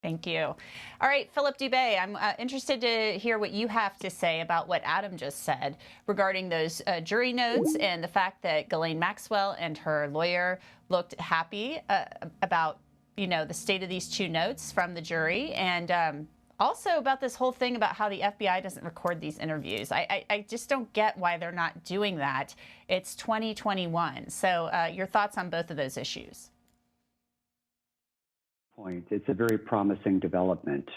Thank you. All right, Philip Dubé, I'm interested to hear what you have to say about what Adam just said regarding those jury notes and the fact that Ghislaine Maxwell and her lawyer looked happy about, the state of these two notes from the jury, and also about this whole thing about how the FBI doesn't record these interviews. I just don't get why they're not doing that. It's 2021. So your thoughts on both of those issues? It's a very promising development.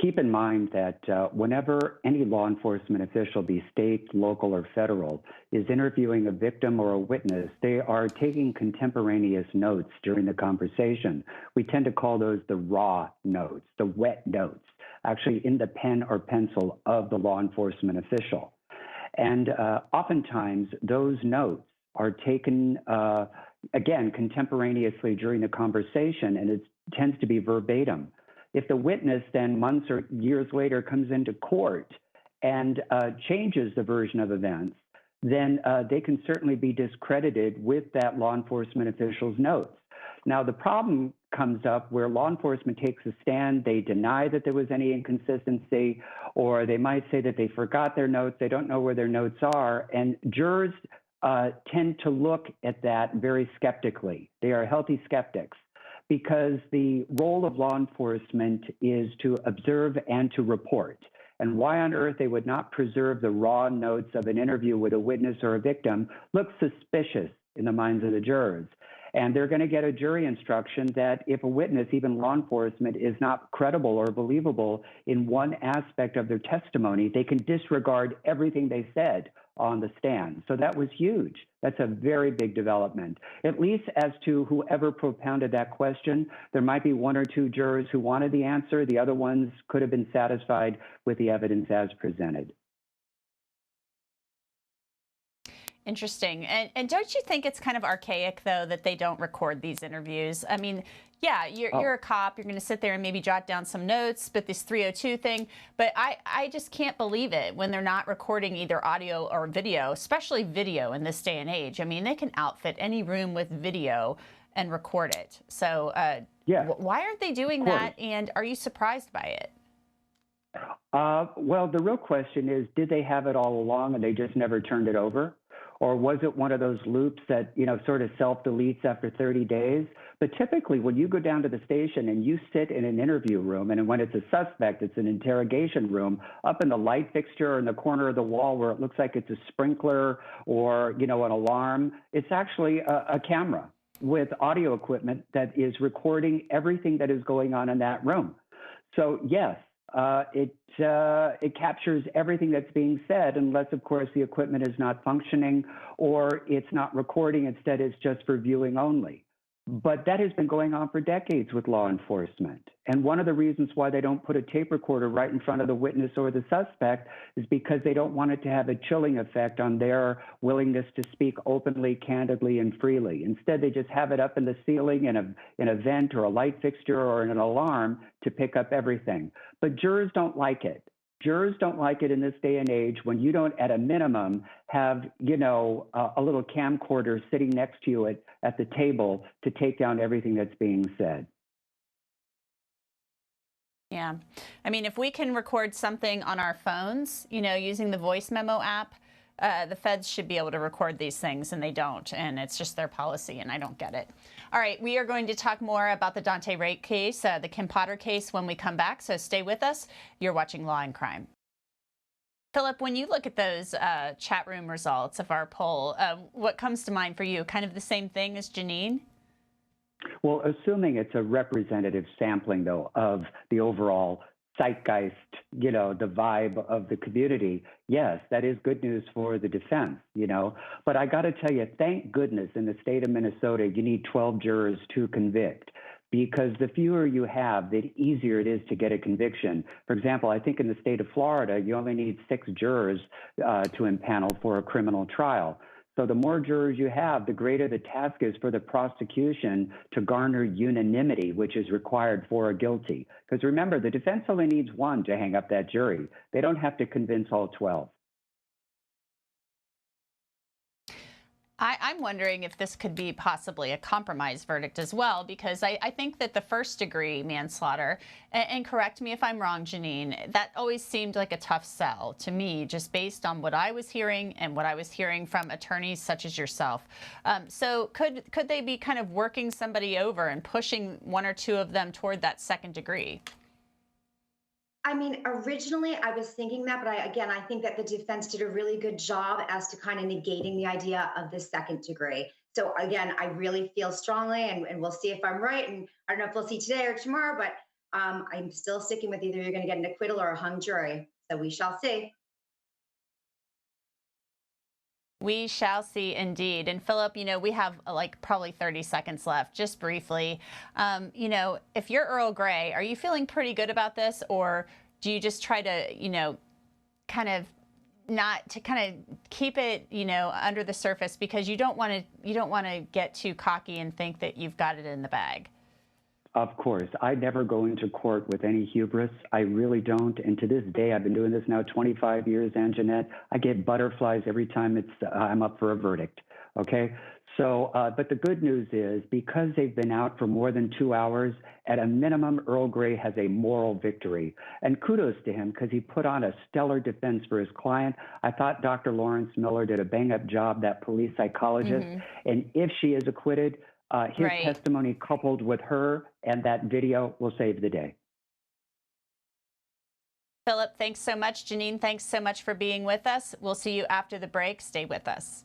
Keep in mind that whenever any law enforcement official, be state, local, or federal, is interviewing a victim or a witness, they are taking contemporaneous notes during the conversation. We tend to call those the raw notes, the wet notes, actually in the pen or pencil of the law enforcement official. And oftentimes, those notes are taken again, contemporaneously during the conversation, and it tends to be verbatim. If the witness then months or years later comes into court and changes the version of events, then they can certainly be discredited with that law enforcement official's notes. Now, the problem comes up where law enforcement takes a stand, they deny that there was any inconsistency, or they might say that they forgot their notes, they don't know where their notes are, and jurors tend to look at that very skeptically. They are healthy skeptics because the role of law enforcement is to observe and to report. And why on earth they would not preserve the raw notes of an interview with a witness or a victim looks suspicious in the minds of the jurors. And they're going to get a jury instruction that if a witness, even law enforcement, is not credible or believable in one aspect of their testimony, they can disregard everything they said on the stand. So that was huge. That's a very big development. At least as to whoever propounded that question, there might be one or two jurors who wanted the answer. The other ones could have been satisfied with the evidence as presented. Interesting. And don't you think it's kind of archaic, though, that they don't record these interviews? I mean, yeah, you're a cop. You're going to sit there and maybe jot down some notes, but this 302 thing. But I just can't believe it when they're not recording either audio or video, especially video in this day and age. I mean, they can outfit any room with video and record it. So yeah, why aren't they doing that? And are you surprised by it? Well, the real question is, did they have it all along and they just never turned it over? Or was it one of those loops that, sort of self-deletes after 30 days? But typically, when you go down to the station and you sit in an interview room, and when it's a suspect, it's an interrogation room, up in the light fixture in the corner of the wall where it looks like it's a sprinkler or, an alarm, it's actually a camera with audio equipment that is recording everything that is going on in that room. So, yes. It captures everything that's being said, unless, of course, the equipment is not functioning or it's not recording. Instead, it's just for viewing only. But that has been going on for decades with law enforcement. And one of the reasons why they don't put a tape recorder right in front of the witness or the suspect is because they don't want it to have a chilling effect on their willingness to speak openly, candidly, and freely. Instead, they just have it up in the ceiling in a vent or a light fixture or in an alarm to pick up everything. But jurors don't like it. Jurors don't like it in this day and age when you don't, at a minimum, have, a little camcorder sitting next to you at the table to take down everything that's being said. Yeah. I mean, if we can record something on our phones, using the voice memo app, the feds should be able to record these things, and they don't. And it's just their policy, and I don't get it. All right, we are going to talk more about the Daunte Wright case, the Kim Potter case, when we come back. So stay with us. You're watching Law and Crime. Philip, when you look at those chat room results of our poll, what comes to mind for you? Kind of the same thing as Janine? Well, assuming it's a representative sampling, though, of the overall zeitgeist, the vibe of the community, yes, that is good news for the defense, But I got to tell you, thank goodness in the state of Minnesota, you need 12 jurors to convict, because the fewer you have, the easier it is to get a conviction. For example, I think in the state of Florida, you only need 6 jurors to impanel for a criminal trial. So the more jurors you have, the greater the task is for the prosecution to garner unanimity, which is required for a guilty. Because remember, the defense only needs 1 to hang up that jury. They don't have to convince all 12. I'm wondering if this could be possibly a compromise verdict as well, because I think that the first degree manslaughter, and correct me if I'm wrong, Janine, that always seemed like a tough sell to me, just based on what I was hearing and what I was hearing from attorneys such as yourself. So could they be kind of working somebody over and pushing one or two of them toward that second degree? I mean, originally I was thinking that, but I think that the defense did a really good job as to kind of negating the idea of the second degree. So again, I really feel strongly, and we'll see if I'm right. And I don't know if we'll see today or tomorrow, but I'm still sticking with either you're going to get an acquittal or a hung jury. So we shall see. We shall see indeed. And Philip, we have like probably 30 seconds left, just briefly. If you're Earl Grey, are you feeling pretty good about this, or do you just try to, kind of not to kind of keep it, under the surface, because you don't want to get too cocky and think that you've got it in the bag? Of course, I never go into court with any hubris. I really don't. And to this day, I've been doing this now 25 years, Angenette. I get butterflies every time I'm up for a verdict. Okay. So, but the good news is, because they've been out for more than 2 hours, at a minimum, Earl Grey has a moral victory. And kudos to him, because he put on a stellar defense for his client. I thought Dr. Lawrence Miller did a bang-up job, that police psychologist. And if she is acquitted, his testimony coupled with her and that video will save the day. Philip, thanks so much. Janine, thanks so much for being with us. We'll see you after the break. Stay with us.